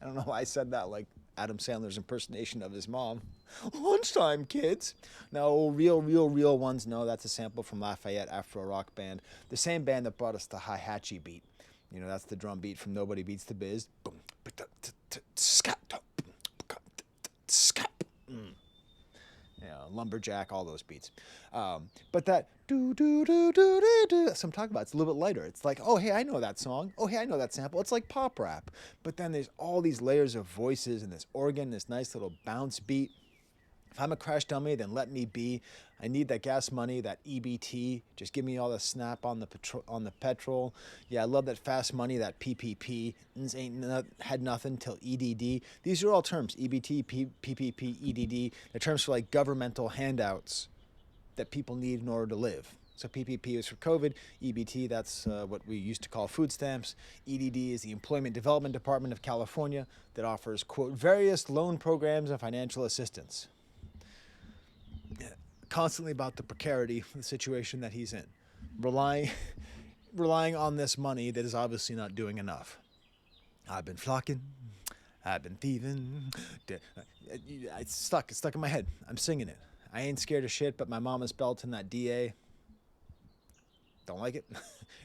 I don't know why I said that like Adam Sandler's impersonation of his mom. Lunchtime Kids. No, real ones know that's a sample from Lafayette Afro Rock Band, the same band that brought us the hi-hatchy beat. You know, that's the drum beat from Nobody Beats the Biz. Lumberjack, all those beats. But that do do do do do do, that's what I'm talking about. It's a little bit lighter. It's like, oh hey, I know that song. Oh hey, I know that sample. It's like pop rap. But then there's all these layers of voices and this organ, this nice little bounce beat. If I'm a crash dummy, then let me be. I need that gas money, that EBT. Just give me all the snap on the petrol. Yeah, I love that fast money, that PPP. Had nothing till EDD. These are all terms, EBT, PPP, EDD. They're terms for like governmental handouts that people need in order to live. So PPP is for COVID. EBT, that's what we used to call food stamps. EDD is the Employment Development Department of California that offers, quote, various loan programs and financial assistance. Constantly about the precarity of the situation that he's in, relying on this money that is obviously not doing enough. I've been flocking, I've been thieving. It's stuck in my head. I'm singing it. I ain't scared of shit, but my mama's belt in that DA. Don't like it.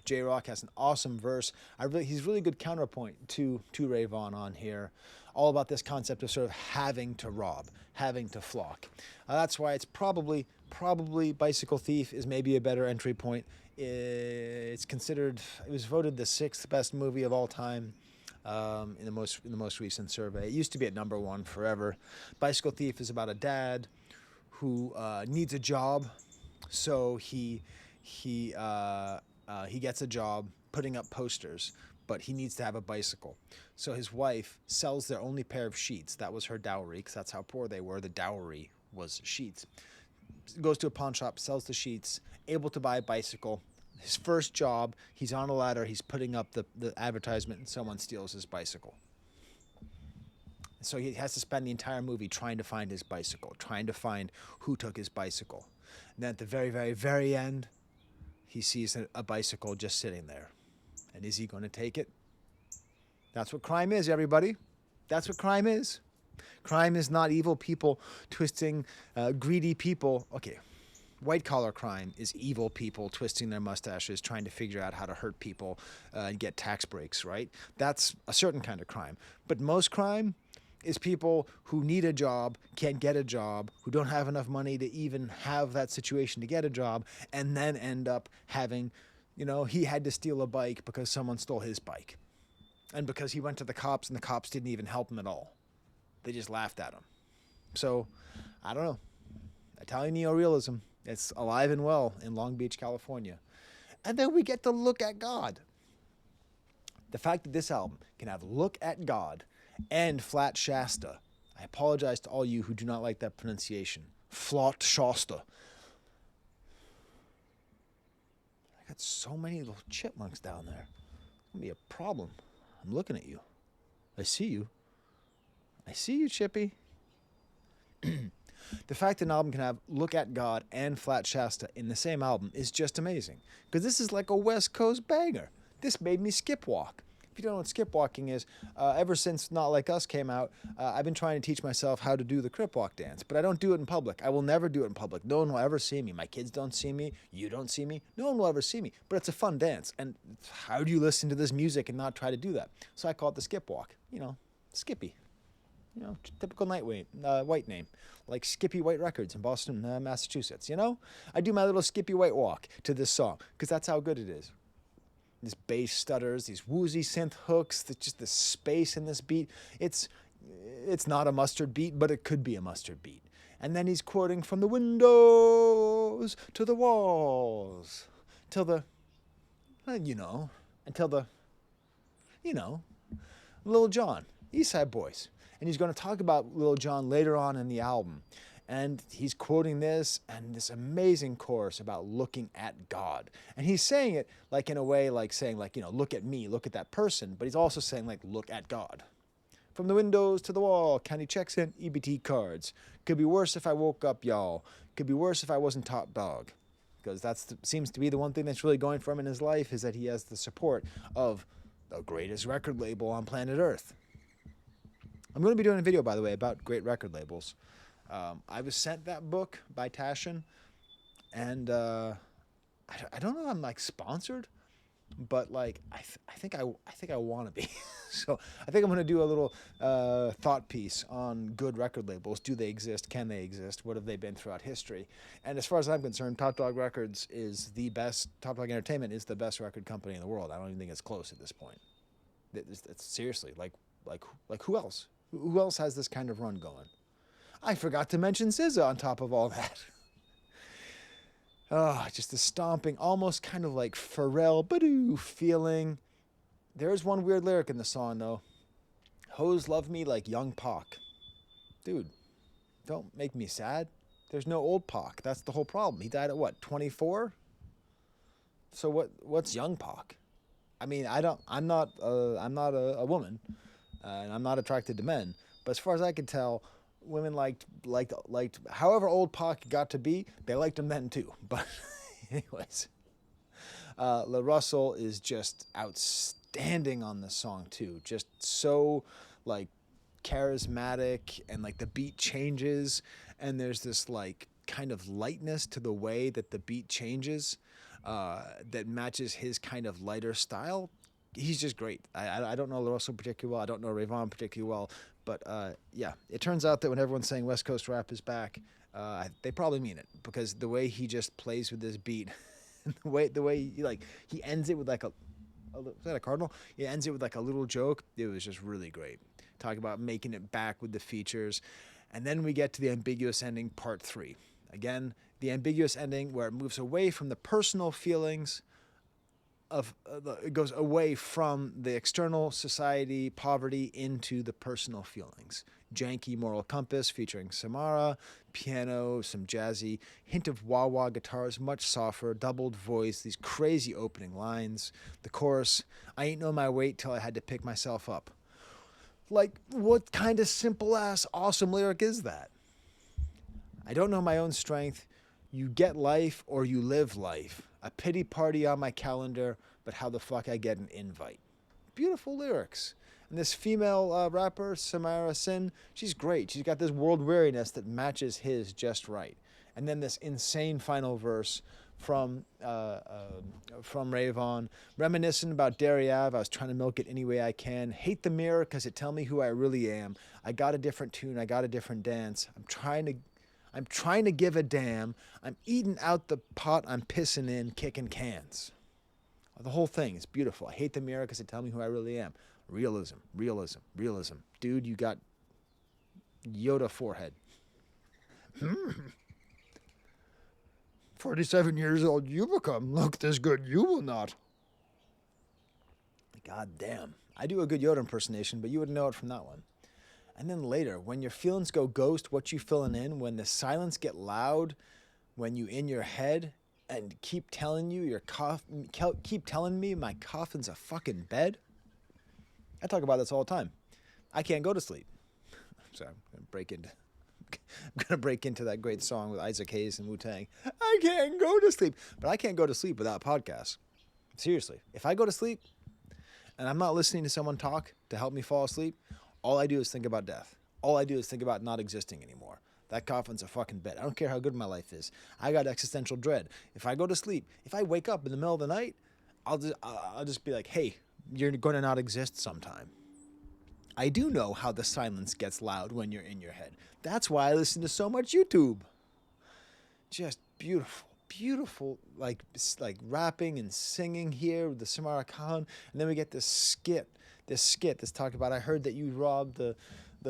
J-Rock has an awesome verse. He's really good counterpoint to Ray Vaughn on here. All about this concept of sort of having to rob, having to flock. That's why it's probably Bicycle Thief is maybe a better entry point. It was voted the 6th best movie of all time in the most recent survey. It used to be at number 1 forever. Bicycle Thief is about a dad who needs a job, so he gets a job putting up posters, but he needs to have a bicycle. So his wife sells their only pair of sheets. That was her dowry, because that's how poor they were. The dowry was sheets. Goes to a pawn shop, sells the sheets, able to buy a bicycle. His first job, he's on a ladder, he's putting up the advertisement, and someone steals his bicycle. So he has to spend the entire movie trying to find his bicycle, trying to find who took his bicycle. And then at the very, very, very end, he sees a bicycle just sitting there. And is he going to take it? That's what crime is, everybody. That's what crime is. Crime is not evil people twisting greedy people. Okay, white-collar crime is evil people twisting their mustaches, trying to figure out how to hurt people and get tax breaks, right? That's a certain kind of crime. But most crime is people who need a job, can't get a job, who don't have enough money to even have that situation to get a job, and then end up having, he had to steal a bike because someone stole his bike. And because he went to the cops and the cops didn't even help him at all. They just laughed at him. So, I don't know. Italian Neorealism, it's alive and well in Long Beach, California. And then we get to look at God. The fact that this album can have Look at God and Flat Shasta. I apologize to all you who do not like that pronunciation. Flat Shasta. I got so many little chipmunks down there. It's going to be a problem. I'm looking at you. I see you. I see you, Chippy. The fact that an album can have Look at God and Flat Shasta in the same album is just amazing. Because this is like a West Coast banger. This made me skipwalk. If you don't know what skipwalking is, ever since Not Like Us came out, I've been trying to teach myself how to do the crip walk dance. But I don't do it in public. I will never do it in public. No one will ever see me. My kids don't see me. You don't see me. No one will ever see me. But it's a fun dance. And how do you listen to this music and not try to do that? So I call it the skipwalk. Skippy. Typical white name, like Skippy White Records in Boston, Massachusetts. I do my little Skippy White walk to this song because that's how good it is. This bass stutters, these woozy synth hooks, just the space in this beat. It's not a mustard beat, but it could be a mustard beat. And then he's quoting from the windows to the walls, till the, Lil Jon, East Side Boys. And he's going to talk about Lil Jon later on in the album. And he's quoting this and this amazing chorus about looking at God. And he's saying it like in a way like saying like, you know, look at me, look at that person. But he's also saying like, look at God. From the windows to the wall, county checks and EBT cards. Could be worse if I woke up, y'all. Could be worse if I wasn't top dog. Because seems to be the one thing that's really going for him in his life is that he has the support of the greatest record label on planet Earth. I'm going to be doing a video, by the way, about great record labels. I was sent that book by Tashin, and I don't know if I'm like sponsored, but like I think I want to be. So I think I'm going to do a little thought piece on good record labels. Do they exist? Can they exist? What have they been throughout history? And as far as I'm concerned, Top Dog Records is the best. Top Dog Entertainment is the best record company in the world. I don't even think it's close at this point. It's seriously like who else? Who else has this kind of run going? I forgot to mention SZA on top of all that. Oh, just the stomping, almost kind of like Pharrell Badoo feeling. There's one weird lyric in the song, though. Hoes love me like young Pac. Dude, don't make me sad. There's no old Pac. That's the whole problem. He died at what, 24? So what's young Pac? I mean, I'm not a woman, and I'm not attracted to men. But as far as I can tell, women liked however old Pac got to be, they liked him then too. But anyways, La Russell is just outstanding on this song too. Just so like charismatic, and like the beat changes, and there's this like kind of lightness to the way that the beat changes that matches his kind of lighter style. He's just great. I don't know La Russell particularly well. I don't know Vaughn particularly well. But yeah, it turns out that when everyone's saying West Coast rap is back, they probably mean it, because the way he just plays with this beat, the way he ends it with like is that a cardinal? He ends it with like a little joke. It was just really great. Talk about making it back with the features, and then we get to the ambiguous ending, part 3. Again, the ambiguous ending where it moves away from the personal feelings. It goes away from the external society poverty into the personal feelings. Janky Moral Compass featuring Samara, piano, some jazzy, hint of wah-wah guitars, much softer, doubled voice, these crazy opening lines. The chorus, I ain't know my weight till I had to pick myself up. Like, what kind of simple-ass awesome lyric is that? I don't know my own strength. You get life or you live life. A pity party on my calendar, but how the fuck I get an invite? Beautiful lyrics. And this female rapper, Samara Sin, she's great. She's got this world weariness that matches his just right. And then this insane final verse from Ray Vaughn, reminiscing about Derry Ave. I was trying to milk it any way I can. Hate the mirror because it tell me who I really am. I got a different tune. I got a different dance. I'm trying to give a damn. I'm eating out the pot I'm pissing in, kicking cans. The whole thing is beautiful. I hate the mirror because it tells me who I really am. Realism, realism, realism. Dude, you got Yoda forehead. 47 years old you become. Look this good you will not. God damn. I do a good Yoda impersonation, but you wouldn't know it from that one. And then later, when your feelings go ghost, what you filling in, when the silence get loud, when you in your head and keep telling you keep telling me my coffin's a fucking bed. I talk about this all the time. I can't go to sleep. Sorry, I'm gonna break into that great song with Isaac Hayes and Wu-Tang. I can't go to sleep, but I can't go to sleep without podcasts. Seriously, if I go to sleep and I'm not listening to someone talk to help me fall asleep, all I do is think about death. All I do is think about not existing anymore. That coffin's a fucking bed. I don't care how good my life is. I got existential dread. If I go to sleep, if I wake up in the middle of the night, I'll just be like, hey, you're going to not exist sometime. I do know how the silence gets loud when you're in your head. That's why I listen to so much YouTube. Just beautiful, beautiful, like rapping and singing here with the Samara Khan. And then we get this skit that's talking about, I heard that you robbed the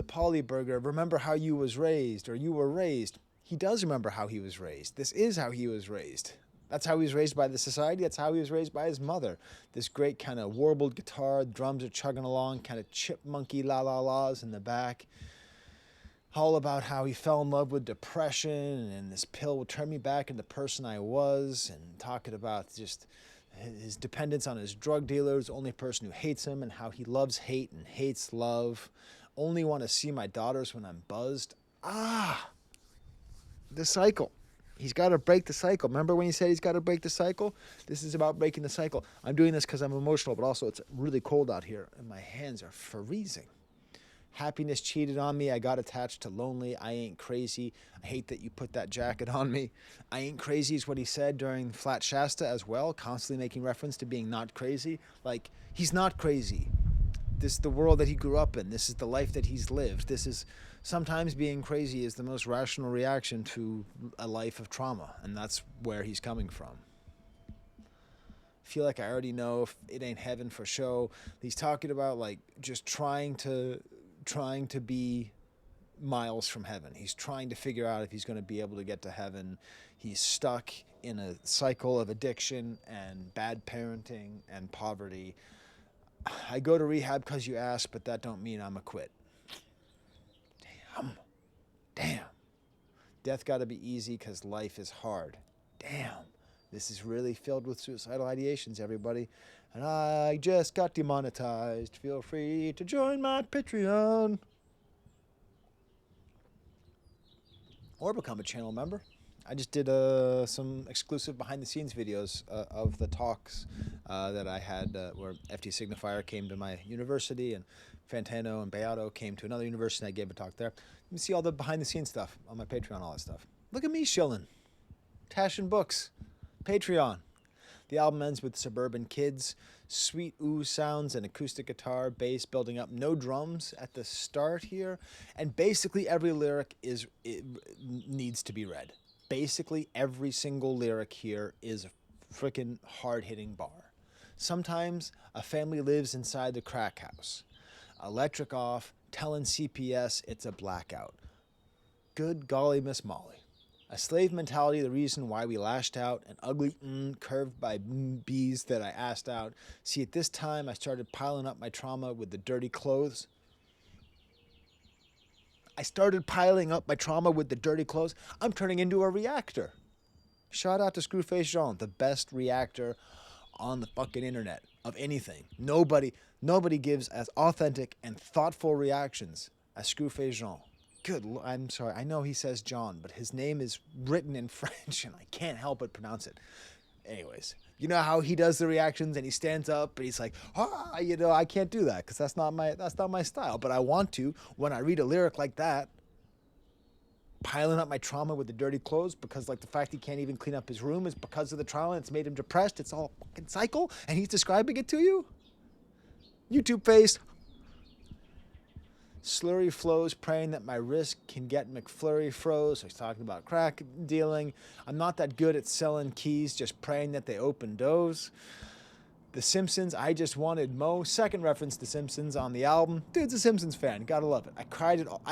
Polly Burger. Remember how you was raised, or you were raised. He does remember how he was raised. This is how he was raised. That's how he was raised by the society. That's how he was raised by his mother. This great kind of warbled guitar, drums are chugging along, kind of chipmunky la-la-las in the back. all about how he fell in love with depression and this pill would turn me back into the person I was, and talking about just his dependence on his drug dealers, the only person who hates him, and how he loves hate and hates love. Only want to see my daughters when I'm buzzed. The cycle. He's got to break the cycle. Remember when he said he's got to break the cycle? This is about breaking the cycle. I'm doing this because I'm emotional, but also it's really cold out here and my hands are freezing. Happiness cheated on me. I got attached to lonely. I ain't crazy. I hate that you put that jacket on me. I ain't crazy is what he said during Flat Shasta as well, constantly making reference to being not crazy. Like, he's not crazy. This is the world that he grew up in. This is the life that he's lived. This is sometimes being crazy is the most rational reaction to a life of trauma, and that's where he's coming from. Feel like I already know if it ain't heaven for show. He's talking about like just trying to be miles from heaven. He's trying to figure out if he's going to be able to get to heaven. He's stuck in a cycle of addiction and bad parenting and poverty. I go to rehab because you asked, but that don't mean I'm a quit. Damn. Death got to be easy because life is hard. Damn. This is really filled with suicidal ideations, everybody. And I just got demonetized. Feel free to join my Patreon. Or become a channel member. I just did some exclusive behind-the-scenes videos of the talks that I had where FT Signifier came to my university and Fantano and Beato came to another university and I gave a talk there. You can see all the behind-the-scenes stuff on my Patreon, all that stuff. Look at me shilling. Tashing books. Patreon. The album ends with Suburban Kids, sweet ooh sounds and acoustic guitar, bass building up, no drums at the start here, and basically every lyric needs to be read. Basically every single lyric here is a freaking hard-hitting bar. Sometimes a family lives inside the crack house. Electric off, telling CPS it's a blackout. Good golly, Miss Molly. A slave mentality, the reason why we lashed out. An ugly curved by bees that I asked out. See, at this time, I started piling up my trauma with the dirty clothes. I'm turning into a reactor. Shout out to Screwface Jean, the best reactor on the fucking internet of anything. Nobody gives as authentic and thoughtful reactions as Screwface Jean. I'm sorry. I know he says John, but his name is written in French, and I can't help but pronounce it. Anyways, you know how he does the reactions, and he stands up, and he's like, I can't do that because that's not my style. But I want to when I read a lyric like that, piling up my trauma with the dirty clothes because like the fact he can't even clean up his room is because of the trauma. It's made him depressed. It's all fucking cycle, and he's describing it to you. YouTube face. Slurry flows, praying that my wrist can get McFlurry froze. So he's talking about crack dealing. I'm not that good at selling keys, just praying that they open doors. The Simpsons, I just wanted Mo. Second reference to Simpsons on the album. Dude's a Simpsons fan. Gotta love it. I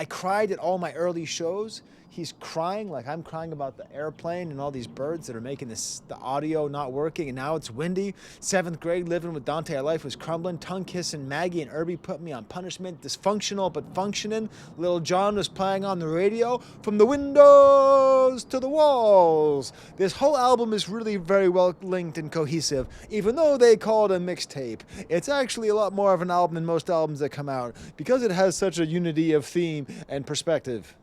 cried at all my early shows. He's crying like I'm crying about the airplane and all these birds that are making the audio not working, and now it's windy. 7th grade, living with Dante, our life was crumbling. Tongue kissing Maggie and Irby put me on punishment. Dysfunctional but functioning. Little John was playing on the radio. From the windows to the walls. This whole album is really very well linked and cohesive, even though they call it a mixtape. It's actually a lot more of an album than most albums that come out because it has such a unity of theme and perspective.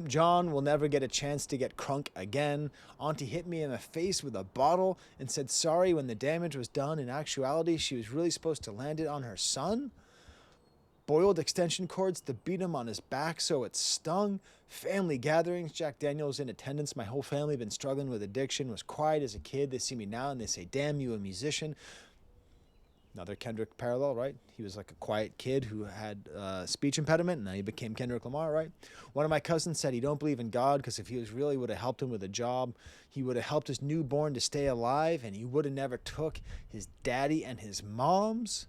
John will never get a chance to get crunk again. Auntie hit me in the face with a bottle and said sorry when the damage was done. In actuality, she was really supposed to land it on her son. Boiled extension cords to beat him on his back so it stung. Family gatherings, Jack Daniels in attendance. My whole family been struggling with addiction. Was quiet as a kid. They see me now and they say, damn, you a musician. Another Kendrick parallel, right? He was like a quiet kid who had a speech impediment, and now he became Kendrick Lamar, right? One of my cousins said he don't believe in God because if he was real, he would have helped him with a job. He would have helped his newborn to stay alive, and he would have never took his daddy and his mom's.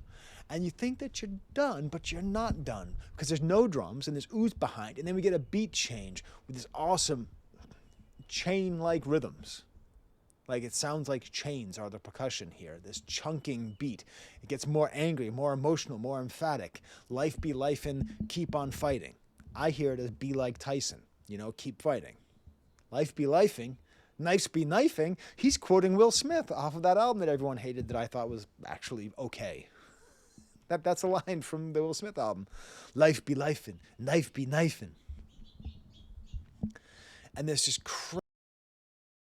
And you think that you're done, but you're not done because there's no drums and there's ooze behind, and then we get a beat change with this awesome chain-like rhythms. Like it sounds like chains are the percussion here, this chunking beat. It gets more angry, more emotional, more emphatic. Life be lifing, keep on fighting. I hear it as be like Tyson, keep fighting. Life be lifing, knives be knifing. He's quoting Will Smith off of that album that everyone hated that I thought was actually okay. That's a line from the Will Smith album. Life be lifing, knife be knifing. And there's just